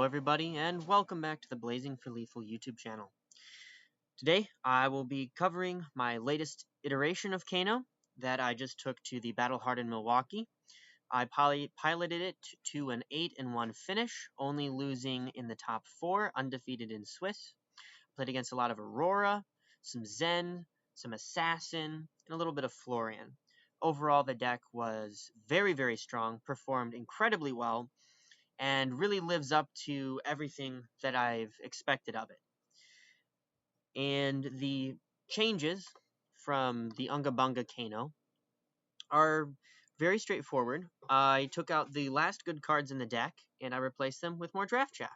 everybody, and welcome back to the Blazing for Lethal YouTube channel. Today, I will be covering my latest iteration of Kano that I just took to the Battle Hardened Milwaukee. I piloted it to an 8-1 finish, only losing in the top 4, undefeated in Swiss. Played against a lot of Aurora, some Zen, some Assassin, and a little bit of Florian. Overall, the deck was very, very strong, performed incredibly well, and really lives up to everything that I've expected of it. And the changes from the Unga Bunga Kano are very straightforward. I took out the last good cards in the deck, and I replaced them with more Draft Chaff.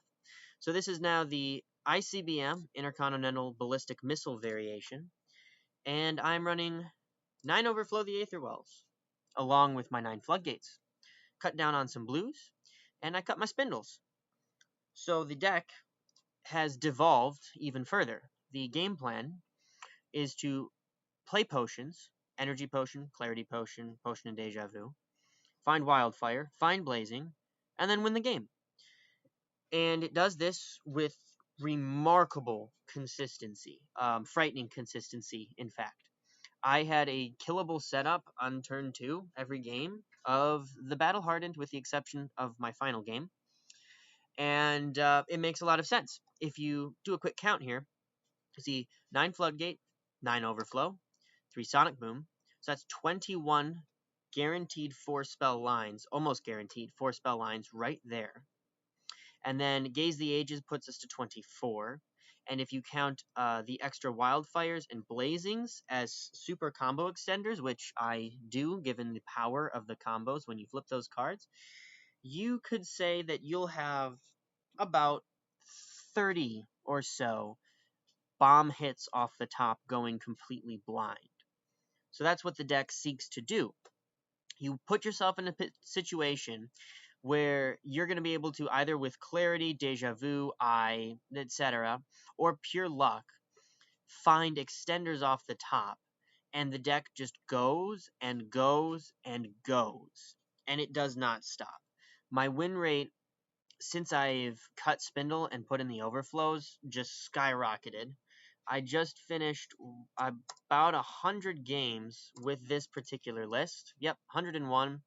So this is now the ICBM, Intercontinental Ballistic Missile variation, and I'm running 9 Overflow the Aether Wells, along with my 9 Floodgates. Cut down on some blues, and I cut my spindles. So the deck has devolved even further. The game plan is to play potions, Energy Potion, Clarity Potion, Potion of Deja Vu, find Wildfire, find Blazing, and then win the game. And it does this with remarkable consistency, frightening consistency, in fact. I had a killable setup on turn 2 every game of the Battle Hardened, with the exception of my final game. And it makes a lot of sense. If you do a quick count here, you see 9 Floodgate, 9 Overflow, 3 Sonic Boom. So that's 21 guaranteed 4-spell lines, almost guaranteed 4-spell lines right there. And then Gaze the Ages puts us to 24. And if you count the extra Wildfires and Blazings as super combo extenders, which I do given the power of the combos when you flip those cards, you could say that you'll have about 30 or so bomb hits off the top going completely blind. So that's what the deck seeks to do. You put yourself in a situation where you're going to be able to either with Clarity, Deja Vu, etc., or pure luck, find extenders off the top, and the deck just goes and goes and goes, and it does not stop. My win rate, since I've cut Spindle and put in the overflows, just skyrocketed. I just finished about 100 games with this particular list. Yep, 101,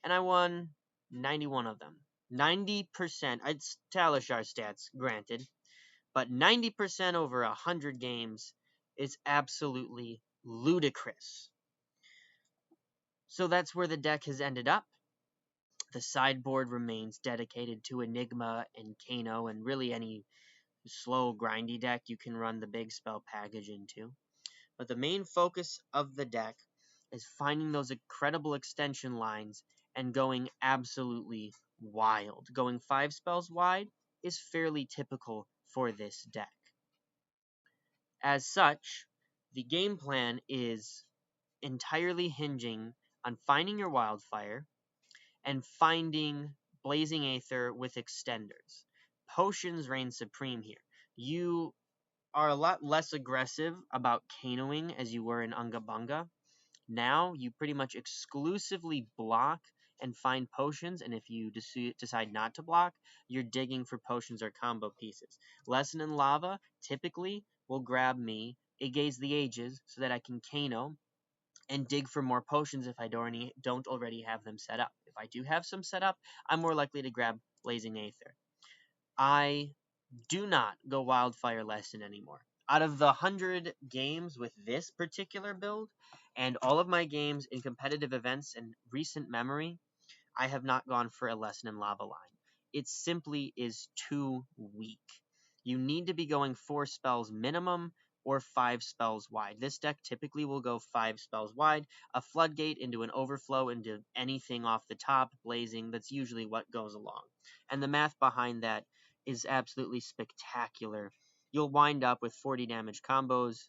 and I won 91 of them. 90%, it's Talishar stats, granted, but 90% over 100 games is absolutely ludicrous. So that's where the deck has ended up. The sideboard remains dedicated to Enigma and Kano, and really any slow, grindy deck you can run the big spell package into. But the main focus of the deck is finding those incredible extension lines and going absolutely wild. Going 5 spells wide is fairly typical for this deck. As such, the game plan is entirely hinging on finding your Wildfire and finding Blazing Aether with extenders. Potions reign supreme here. You are a lot less aggressive about Kanoing as you were in Unga Bunga. Now you pretty much exclusively block and find potions, and if you decide not to block, you're digging for potions or combo pieces. Lesson in Lava typically will grab me a Gaze the Ages so that I can Kano and dig for more potions if I don't already have them set up. If I do have some set up, I'm more likely to grab Blazing Aether. I do not go Wildfire Lesson anymore. Out of the 100 games with this particular build, and all of my games in competitive events in recent memory, I have not gone for a Lesson in Lava line. It simply is too weak. You need to be going 4 spells minimum or 5 spells wide. This deck typically will go 5 spells wide, a Floodgate into an Overflow into anything off the top, Blazing, that's usually what goes along. And the math behind that is absolutely spectacular. You'll wind up with 40 damage combos.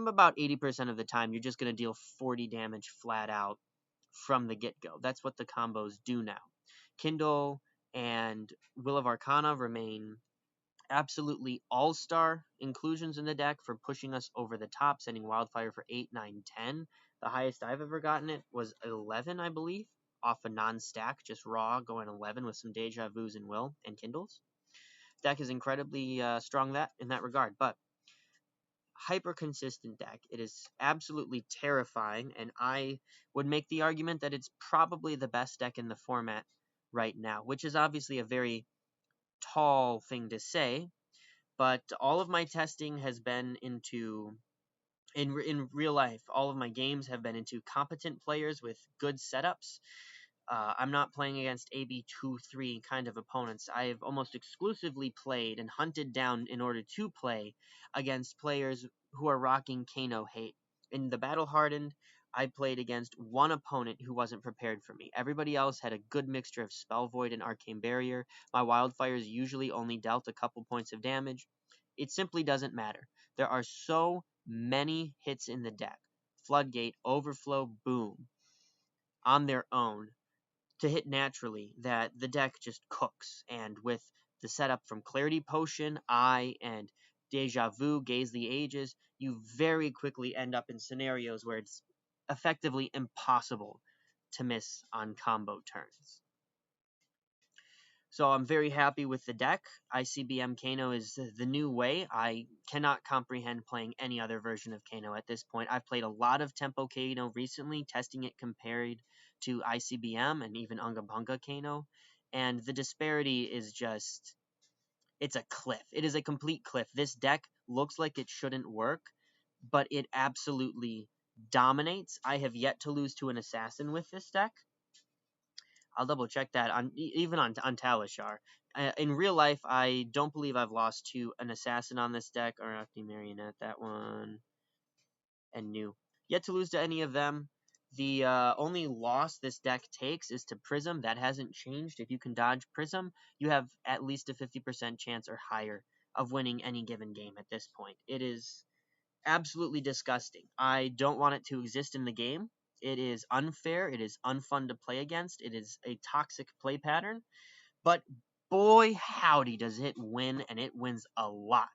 About 80% of the time, you're just going to deal 40 damage flat out from the get-go. That's what the combos do now. Kindle and Will of Arcana remain absolutely all-star inclusions in the deck for pushing us over the top, sending Wildfire for 8, 9, 10. The highest I've ever gotten it was 11, I believe, off a non-stack, just raw, going 11 with some Deja Vus and Will and Kindles. deck is incredibly strong in that regard, but hyper consistent deck. It is absolutely terrifying, and I would make the argument that it's probably the best deck in the format right now, which is obviously a very tall thing to say, but all of my testing has been in real life. All of my games have been into competent players with good setups. I'm not playing against AB2-3 kind of opponents. I have almost exclusively played and hunted down in order to play against players who are rocking Kano hate. In the Battle Hardened, I played against one opponent who wasn't prepared for me. Everybody else had a good mixture of Spell Void and Arcane Barrier. My Wildfires usually only dealt a couple points of damage. It simply doesn't matter. There are so many hits in the deck. Floodgate, Overflow, Boom, on their own, to hit naturally, that the deck just cooks. And with the setup from Clarity Potion, Eye, and Deja Vu, Gaze the Ages, you very quickly end up in scenarios where it's effectively impossible to miss on combo turns. So I'm very happy with the deck. ICBM Kano is the new way. I cannot comprehend playing any other version of Kano at this point. I've played a lot of Tempo Kano recently, testing it compared to ICBM and even Unga Bunga Kano, and the disparity is just, it's a cliff. It is a complete cliff. This deck looks like it shouldn't work, but it absolutely dominates. I have yet to lose to an assassin with this deck. I'll double check that even on Talishar. In real life, I don't believe I've lost to an assassin on this deck, or Acne Marionette, that one, and New. Yet to lose to any of them. The only loss this deck takes is to Prism. That hasn't changed. If you can dodge Prism, you have at least a 50% chance or higher of winning any given game at this point. It is absolutely disgusting. I don't want it to exist in the game. It is unfair. It is unfun to play against. It is a toxic play pattern. But boy, howdy, does it win, and it wins a lot.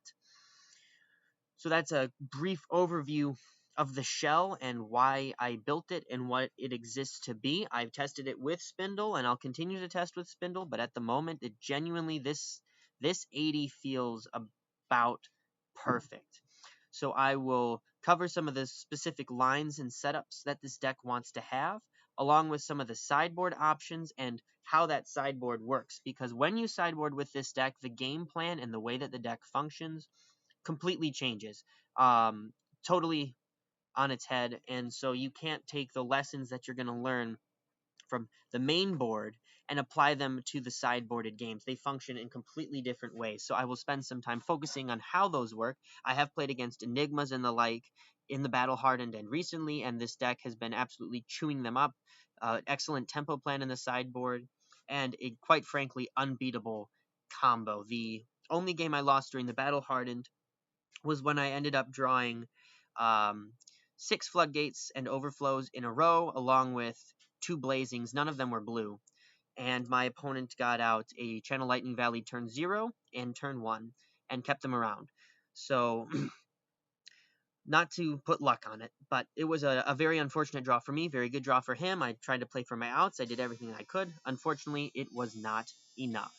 So that's a brief overview of the shell and why I built it and what it exists to be. I've tested it with Spindle, and I'll continue to test with Spindle, but at the moment, it genuinely, this 80 feels about perfect. So I will cover some of the specific lines and setups that this deck wants to have, along with some of the sideboard options and how that sideboard works. Because when you sideboard with this deck, the game plan and the way that the deck functions completely changes. Totally on its head, and so you can't take the lessons that you're going to learn from the main board and apply them to the sideboarded games. They function in completely different ways. So I will spend some time focusing on how those work. I have played against Enigmas and the like in the Battle Hardened and recently, and this deck has been absolutely chewing them up. Excellent tempo plan in the sideboard, and a quite frankly unbeatable combo. The only game I lost during the Battle Hardened was when I ended up drawing 6 floodgates and overflows in a row, along with 2 blazings. None of them were blue. And my opponent got out a Channel Lightning Valley turn 0 and turn 1, and kept them around. So, not to put luck on it, but it was a very unfortunate draw for me, very good draw for him. I tried to play for my outs. I did everything I could. Unfortunately, it was not enough.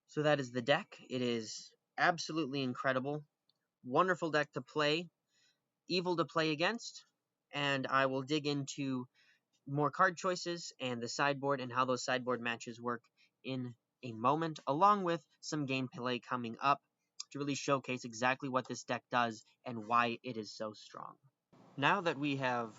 So that is the deck. It is absolutely incredible. Wonderful deck to play, evil to play against, and I will dig into more card choices and the sideboard and how those sideboard matches work in a moment, along with some gameplay coming up to really showcase exactly what this deck does and why it is so strong. Now that we have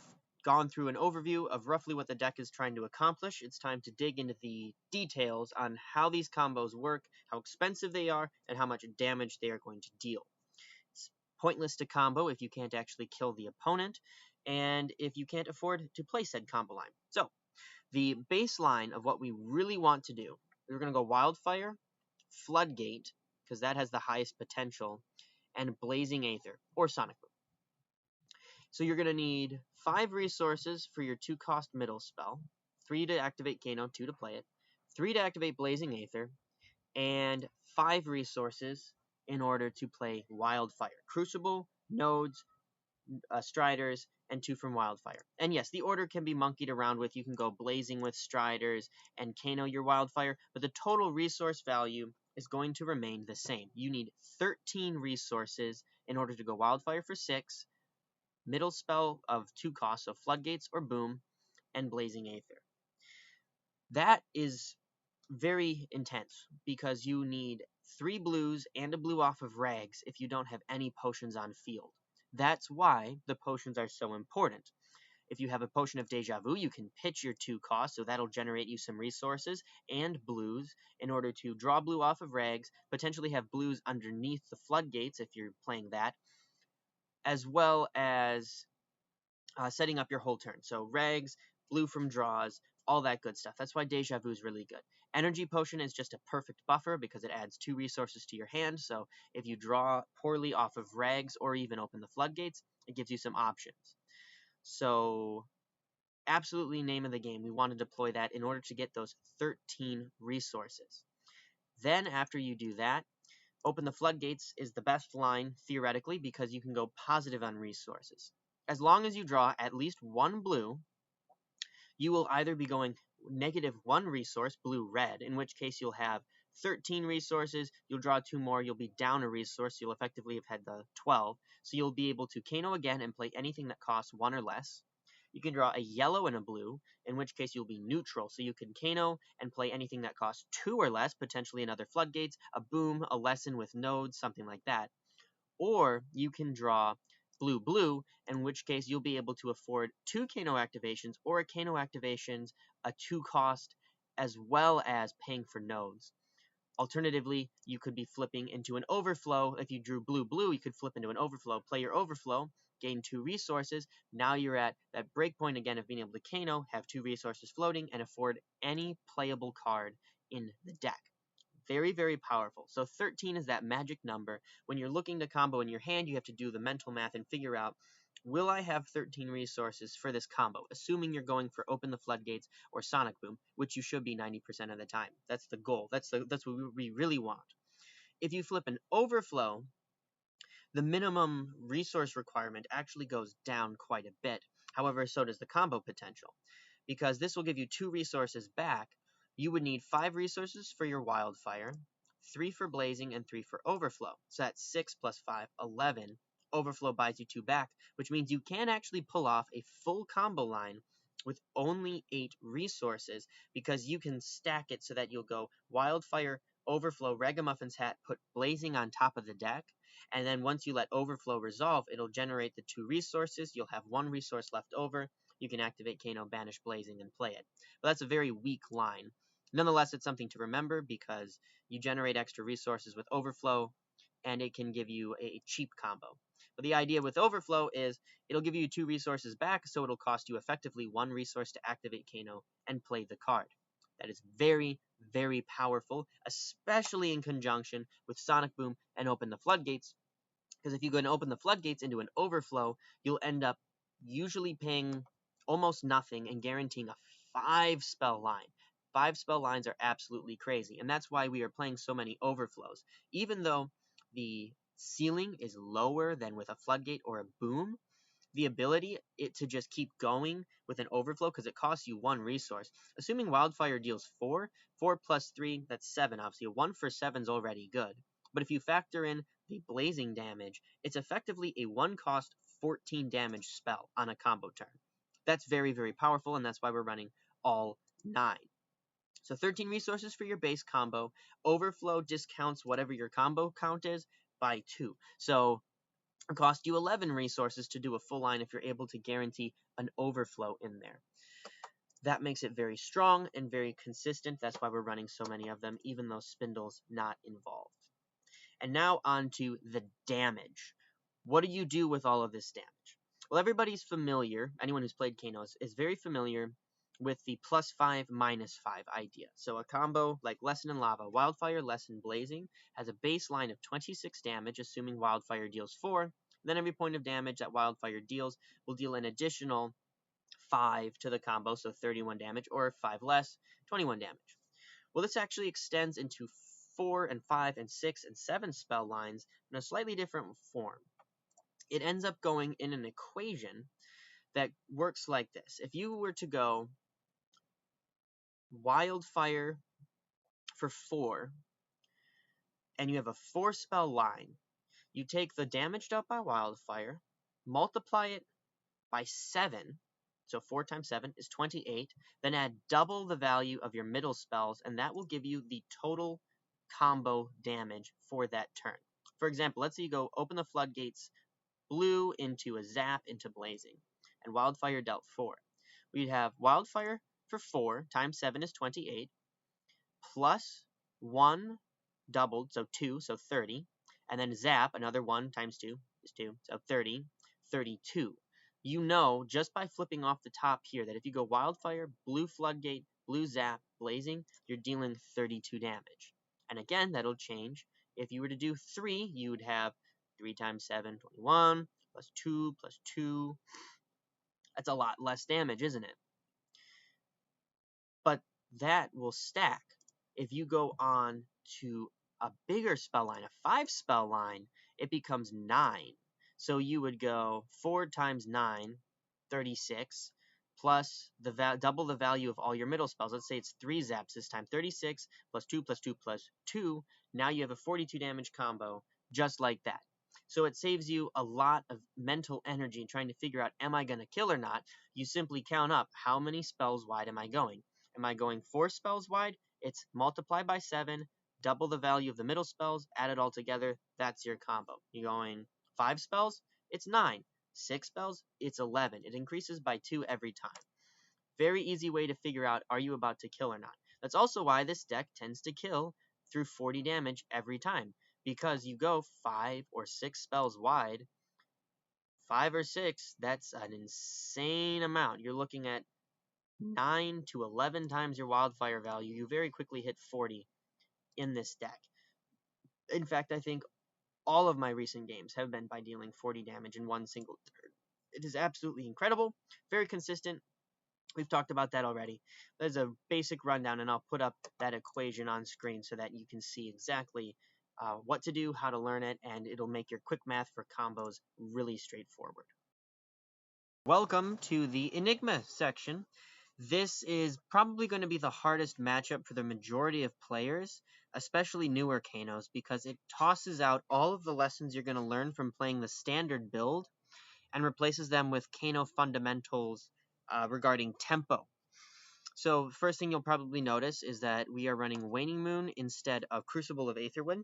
gone through an overview of roughly what the deck is trying to accomplish, it's time to dig into the details on how these combos work, how expensive they are, and how much damage they are going to deal. It's pointless to combo if you can't actually kill the opponent, and if you can't afford to play said combo line. So, the baseline of what we really want to do, we're going to go Wildfire, Floodgate, because that has the highest potential, and Blazing Aether, or Sonic Boom. So you're going to need 5 resources for your 2-cost middle spell, 3 to activate Kano, 2 to play it, 3 to activate Blazing Aether, and 5 resources in order to play Wildfire. Crucible, Nodes, Striders, and 2 from Wildfire. And yes, the order can be monkeyed around with. You can go Blazing with Striders and Kano your Wildfire, but the total resource value is going to remain the same. You need 13 resources in order to go Wildfire for 6, middle spell of 2 costs, so Floodgates or Boom, and Blazing Aether. That is very intense because you need 3 blues and a blue off of Rags if you don't have any potions on field. That's why the potions are so important. If you have a potion of Deja Vu, you can pitch your 2 costs, so that'll generate you some resources and blues in order to draw blue off of Rags, potentially have blues underneath the Floodgates if you're playing that, as well as setting up your whole turn. So Rags, blue from draws, all that good stuff. That's why Deja Vu is really good. Energy Potion is just a perfect buffer because it adds 2 resources to your hand, so if you draw poorly off of Rags or even open the Floodgates, it gives you some options. So, absolutely name of the game. We want to deploy that in order to get those 13 resources. Then, after you do that, Open the Floodgates is the best line, theoretically, because you can go positive on resources. As long as you draw at least 1 blue, you will either be going -1 resource, blue-red, in which case you'll have 13 resources, you'll draw 2 more, you'll be down a resource, you'll effectively have had the 12, so you'll be able to Kano again and play anything that costs 1 or less. You can draw a yellow and a blue, in which case you'll be neutral, so you can Kano and play anything that costs 2 or less, potentially another Floodgates, a Boom, a Lesson with nodes, something like that. Or you can draw blue-blue, in which case you'll be able to afford 2 Kano activations or a Kano activations, a 2 cost, as well as paying for nodes. Alternatively, you could be flipping into an overflow. If you drew blue-blue, you could flip into an overflow, play your overflow, gain 2 resources. Now you're at that breakpoint again of being able to Kano, have 2 resources floating, and afford any playable card in the deck. Very, very powerful. So 13 is that magic number. When you're looking to combo in your hand, you have to do the mental math and figure out, will I have 13 resources for this combo? Assuming you're going for Open the Floodgates or Sonic Boom, which you should be 90% of the time. That's the goal. That's what we really want. If you flip an overflow, the minimum resource requirement actually goes down quite a bit. However, so does the combo potential. Because this will give you 2 resources back, you would need 5 resources for your Wildfire, 3 for Blazing, and 3 for Overflow. So that's 6 plus 5, 11. Overflow buys you 2 back, which means you can actually pull off a full combo line with only 8 resources because you can stack it so that you'll go Wildfire, Overflow, Ragamuffins Hat, put Blazing on top of the deck, and then once you let Overflow resolve, it'll generate the 2 resources. You'll have 1 resource left over. You can activate Kano, banish Blazing, and play it. But that's a very weak line. Nonetheless, it's something to remember because you generate extra resources with Overflow, and it can give you a cheap combo. But the idea with Overflow is it'll give you 2 resources back, so it'll cost you effectively 1 resource to activate Kano and play the card. That is very, very powerful, especially in conjunction with Sonic Boom and Open the Floodgates, because if you go and open the Floodgates into an Overflow, you'll end up usually paying almost nothing and guaranteeing a 5 spell line. 5 spell lines are absolutely crazy, and that's why we are playing so many Overflows. Even though the ceiling is lower than with a Floodgate or a Boom, the ability to just keep going with an Overflow, because it costs you 1 resource. Assuming Wildfire deals 4, 4 plus 3, that's 7. Obviously, a 1 for 7 is already good. But if you factor in the Blazing damage, it's effectively a 1 cost 14 damage spell on a combo turn. That's very, very powerful, and that's why we're running all 9. So 13 resources for your base combo. Overflow discounts whatever your combo count is by 2. So it costs you 11 resources to do a full line if you're able to guarantee an Overflow in there. That makes it very strong and very consistent. That's why we're running so many of them, even though Spindle's not involved. And now on to the damage. What do you do with all of this damage? Well, everybody's familiar, anyone who's played Kano is very familiar with the +5, -5 idea. So a combo like Lesson and Lava, Wildfire, Lesson, Blazing, has a baseline of 26 damage, assuming Wildfire deals 4. Then every point of damage that Wildfire deals will deal an additional 5 to the combo, so 31 damage, or 5 less, 21 damage. Well, this actually extends into 4 and 5 and 6 and 7 spell lines in a slightly different form. it ends up going in an equation that works like this. If you were to go Wildfire for 4, and you have a 4-spell line, you take the damage dealt by Wildfire, multiply it by 7, so 4 times 7 is 28, then add double the value of your middle spells, and that will give you the total combo damage for that turn. For example, let's say you go open the floodgates, blue into a zap into blazing, and Wildfire dealt 4. We'd have Wildfire for 4 times 7 is 28, plus 1 doubled, so 2, so 30, and then zap, another 1 times 2 is 2, so 30, 32. You know, just by flipping off the top here, that if you go Wildfire, blue floodgate, blue zap, blazing, you're dealing 32 damage. And again, that'll change. If you were to do 3, you would have 3 times 7, 21, plus 2, plus 2. That's a lot less damage, isn't it? But that will stack. If you go on to a bigger spell line, a 5-spell line, it becomes 9. So you would go 4 times 9, 36, plus double the value of all your middle spells. Let's say it's 3 zaps this time. 36 plus 2 plus 2 plus 2. Now you have a 42 damage combo, just like that. So it saves you a lot of mental energy in trying to figure out, am I going to kill or not? You simply count up, how many spells wide am I going? Am I going 4 spells wide? It's multiply by 7, double the value of the middle spells, add it all together, that's your combo. You're going 5 spells? It's 9. 6 spells? It's 11. It increases by 2 every time. Very easy way to figure out, are you about to kill or not? That's also why this deck tends to kill through 40 damage every time, because you go 5 or 6 spells wide. 5 or 6, that's an insane amount. You're looking at 9 to 11 times your Wildfire value. You very quickly hit 40 in this deck. In fact, I think all of my recent games have been by dealing 40 damage in one single turn. It is absolutely incredible, very consistent. We've talked about that already. There's a basic rundown, and I'll put up that equation on screen so that you can see exactly what to do, how to learn it, and it'll make your quick math for combos really straightforward. Welcome to the Enigma section. This is probably going to be the hardest matchup for the majority of players, especially newer Kanos, because it tosses out all of the lessons you're going to learn from playing the standard build and replaces them with Kano fundamentals regarding tempo. So first thing you'll probably notice is that we are running Waning Moon instead of Crucible of Aetherwind.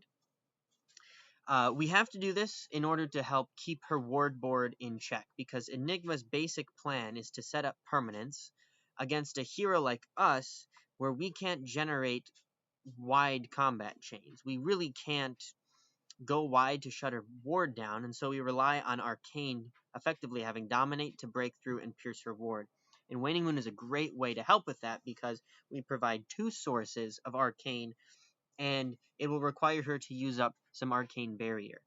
We have to do this in order to help keep her ward board in check, because Enigma's basic plan is to set up permanence against a hero like us, where we can't generate wide combat chains. We really can't go wide to shut her ward down, and so we rely on Arcane effectively having Dominate to break through and pierce her ward. And Waning Moon is a great way to help with that, because we provide 2 sources of Arcane, and it will require her to use up some Arcane Barrier.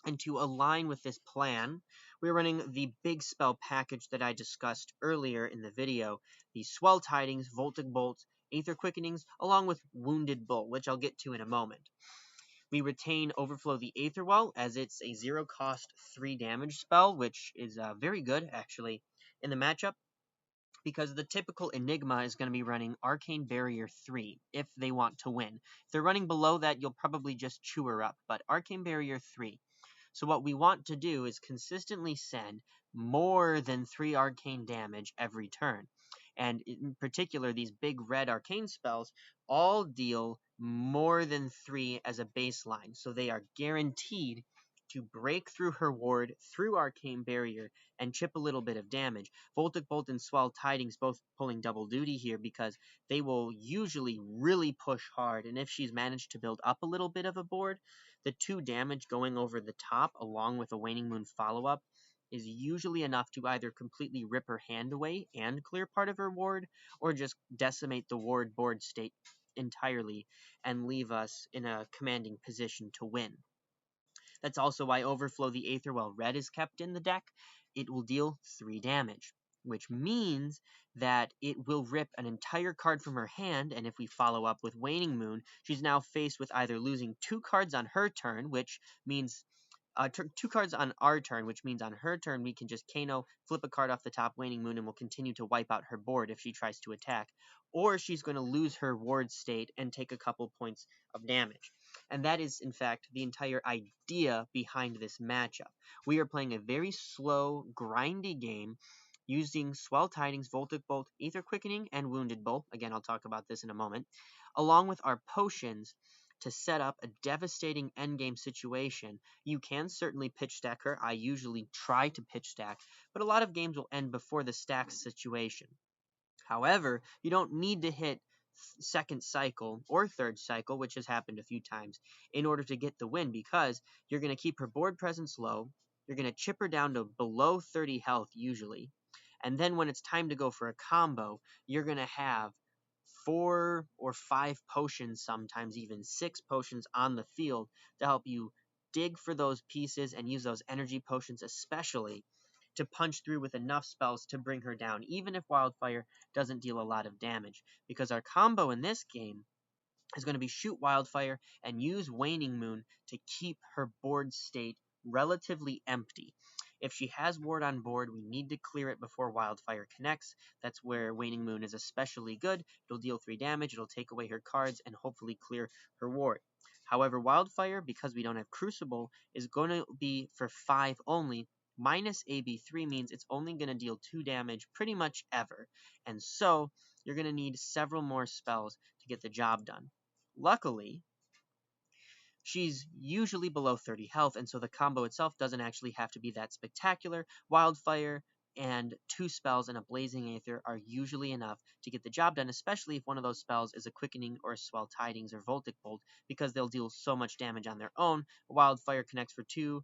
And to align with this plan, we're running the big spell package that I discussed earlier in the video, the Swell Tidings, Voltic Bolts, Aether Quickenings, along with Wounded Bull, which I'll get to in a moment. We retain Overflow the Aether Well, as it's a 0-cost 3 damage spell, which is very good, actually, in the matchup, because the typical Enigma is going to be running Arcane Barrier 3 if they want to win. If they're running below that, you'll probably just chew her up, but Arcane Barrier 3. So what we want to do is consistently send more than 3 arcane damage every turn. And in particular, these big red arcane spells all deal more than 3 as a baseline. So they are guaranteed to break through her ward, through Arcane Barrier, and chip a little bit of damage. Voltic Bolt and Swell Tidings both pulling double duty here, because they will usually really push hard, and if she's managed to build up a little bit of a board, the 2 damage going over the top, along with a Waning Moon follow-up, is usually enough to either completely rip her hand away and clear part of her ward, or just decimate the ward board state entirely and leave us in a commanding position to win. That's also why Overflow the Aetherwell Red is kept in the deck. It will deal 3 damage, which means that it will rip an entire card from her hand, and if we follow up with Waning Moon, she's now faced with either losing 2 cards on her turn, which means 2 cards on our turn, which means on her turn we can just Kano, flip a card off the top, Waning Moon, and we'll continue to wipe out her board if she tries to attack. Or she's going to lose her ward state and take a couple points of damage. And that is, in fact, the entire idea behind this matchup. We are playing a very slow, grindy game using Swell Tidings, Voltic Bolt, Ether Quickening, and Wounded Bolt. Again, I'll talk about this in a moment. Along with our potions to set up a devastating endgame situation. You can certainly pitch stack her. I usually try to pitch stack, but a lot of games will end before the stack situation. However, you don't need to hit second cycle or third cycle, which has happened a few times, in order to get the win, because you're going to keep her board presence low, you're going to chip her down to below 30 health usually, and then when it's time to go for a combo, you're going to have 4 or 5 potions, sometimes even 6 potions on the field to help you dig for those pieces and use those energy potions especially to punch through with enough spells to bring her down, even if Wildfire doesn't deal a lot of damage. Because our combo in this game is going to be Shoot Wildfire and use Waning Moon to keep her board state relatively empty. If she has ward on board, we need to clear it before Wildfire connects. That's where Waning Moon is especially good. It'll deal 3 damage, it'll take away her cards, and hopefully clear her ward. However, Wildfire, because we don't have Crucible, is going to be for 5 only. Minus AB3 means it's only going to deal 2 damage pretty much ever. And so, you're going to need several more spells to get the job done. Luckily, she's usually below 30 health, and so the combo itself doesn't actually have to be that spectacular. Wildfire and 2 spells and a Blazing Aether are usually enough to get the job done, especially if one of those spells is a Quickening or a Swell Tidings or Voltic Bolt, because they'll deal so much damage on their own. Wildfire connects for 2,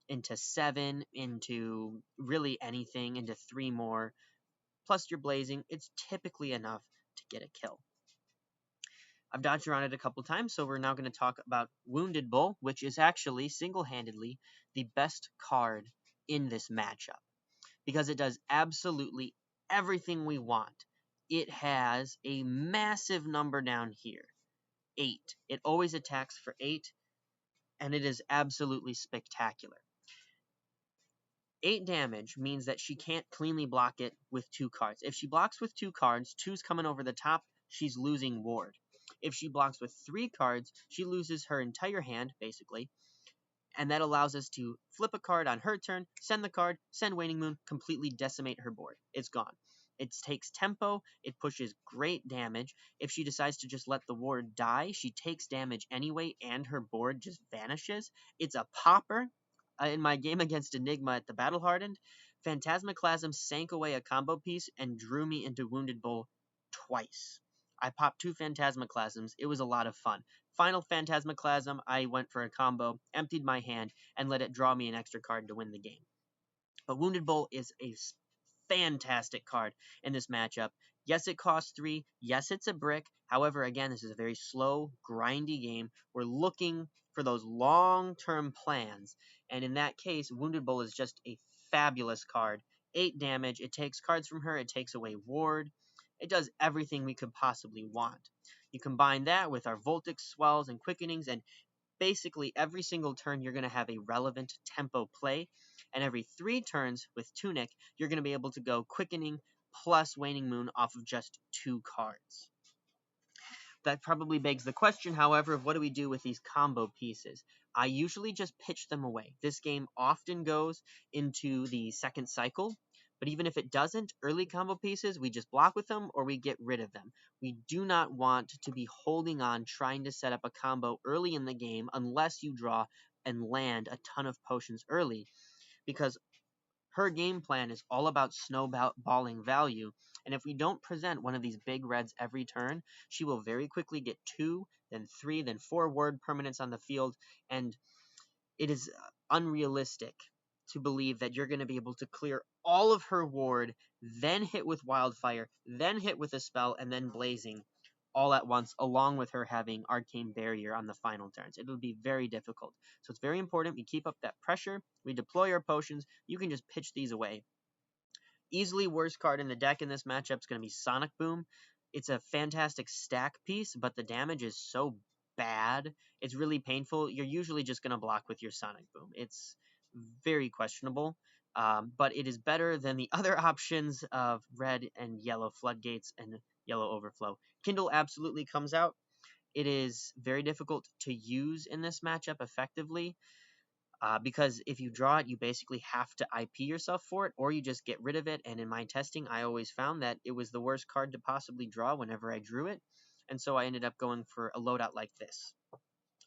into 7, into really anything, into 3 more, plus your Blazing. It's typically enough to get a kill. I've dodged around it a couple times, so we're now going to talk about Wounded Bull, which is actually single-handedly the best card in this matchup, because it does absolutely everything we want. It has a massive number down here, 8. It always attacks for 8, and it is absolutely spectacular. 8 damage means that she can't cleanly block it with 2 cards. If she blocks with 2 cards, 2's coming over the top, she's losing ward. If she blocks with 3 cards, she loses her entire hand, basically, and that allows us to flip a card on her turn, send the card, send Waning Moon, completely decimate her board. It's gone. It takes tempo, it pushes great damage. If she decides to just let the ward die, she takes damage anyway, and her board just vanishes. It's a popper. In my game against Enigma at the Battle Hardened, Phantasmaclasm sank away a combo piece and drew me into Wounded Bull twice. I popped 2 Phantasmaclasms. It was a lot of fun. Final Phantasmaclasm, I went for a combo, emptied my hand, and let it draw me an extra card to win the game. But Wounded Bull is a fantastic card in this matchup. Yes, it costs 3. Yes, it's a brick. However, again, this is a very slow, grindy game. We're looking for those long-term plans. And in that case, Wounded Bull is just a fabulous card. 8 damage. It takes cards from her. It takes away ward. It does everything we could possibly want. You combine that with our Voltic Swells and Quickenings, and basically every single turn you're going to have a relevant tempo play, and every 3 turns with Tunic, you're going to be able to go Quickening plus Waning Moon off of just 2 cards. That probably begs the question, however, of what do we do with these combo pieces? I usually just pitch them away. This game often goes into the second cycle, but even if it doesn't, early combo pieces, we just block with them or we get rid of them. We do not want to be holding on trying to set up a combo early in the game unless you draw and land a ton of potions early, because her game plan is all about snowballing value, and if we don't present one of these big reds every turn, she will very quickly get 2, then 3, then 4 word permanents on the field, and it is unrealistic to believe that you're going to be able to clear all of her ward, then hit with Wildfire, then hit with a spell, and then Blazing all at once, along with her having Arcane Barrier on the final turns. It will be very difficult. So it's very important we keep up that pressure, we deploy our potions, you can just pitch these away. Easily worst card in the deck in this matchup is going to be Sonic Boom. It's a fantastic stack piece, but the damage is so bad. It's really painful. You're usually just going to block with your Sonic Boom. It's very questionable, but it is better than the other options of red and yellow Floodgates and yellow Overflow. Kindle absolutely comes out. It is very difficult to use in this matchup effectively, because if you draw it, you basically have to IP yourself for it, or you just get rid of it. And in my testing, I always found that it was the worst card to possibly draw whenever I drew it. And so I ended up going for a loadout like this.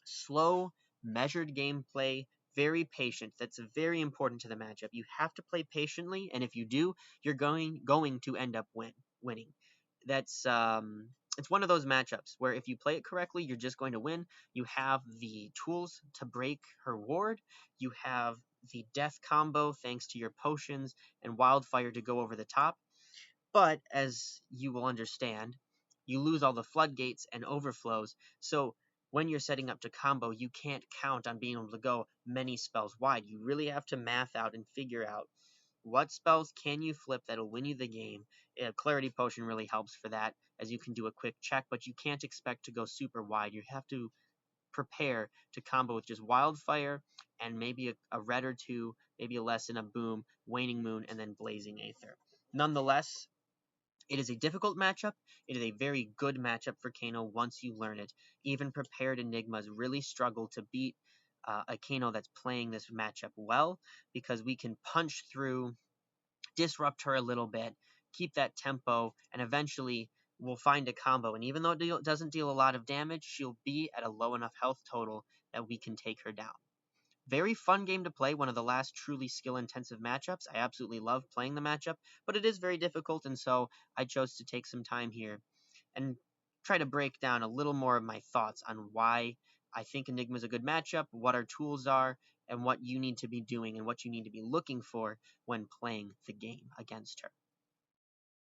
Slow, measured gameplay, very patient. That's very important to the matchup. You have to play patiently, and if you do, you're going to end up winning. That's it's one of those matchups where if you play it correctly, you're just going to win. You have the tools to break her ward. You have the death combo thanks to your potions and wildfire to go over the top. But as you will understand, you lose all the floodgates and overflows. So when you're setting up to combo, you can't count on being able to go many spells wide. You really have to math out and figure out what spells can you flip that'll win you the game. Clarity Potion really helps for that, as you can do a quick check, but you can't expect to go super wide. You have to prepare to combo with just Wildfire and maybe a red or two, maybe a lesson, a boom, Waning Moon, and then Blazing Aether. Nonetheless, it is a difficult matchup. It is a very good matchup for Kano once you learn it. Even prepared Enigmas really struggle to beat a Kano that's playing this matchup well, because we can punch through, disrupt her a little bit, keep that tempo, and eventually we'll find a combo. And even though it doesn't deal a lot of damage, she'll be at a low enough health total that we can take her down. Very fun game to play, one of the last truly skill-intensive matchups. I absolutely love playing the matchup, but it is very difficult, and so I chose to take some time here and try to break down a little more of my thoughts on why I think Enigma is a good matchup, what our tools are, and what you need to be doing and what you need to be looking for when playing the game against her.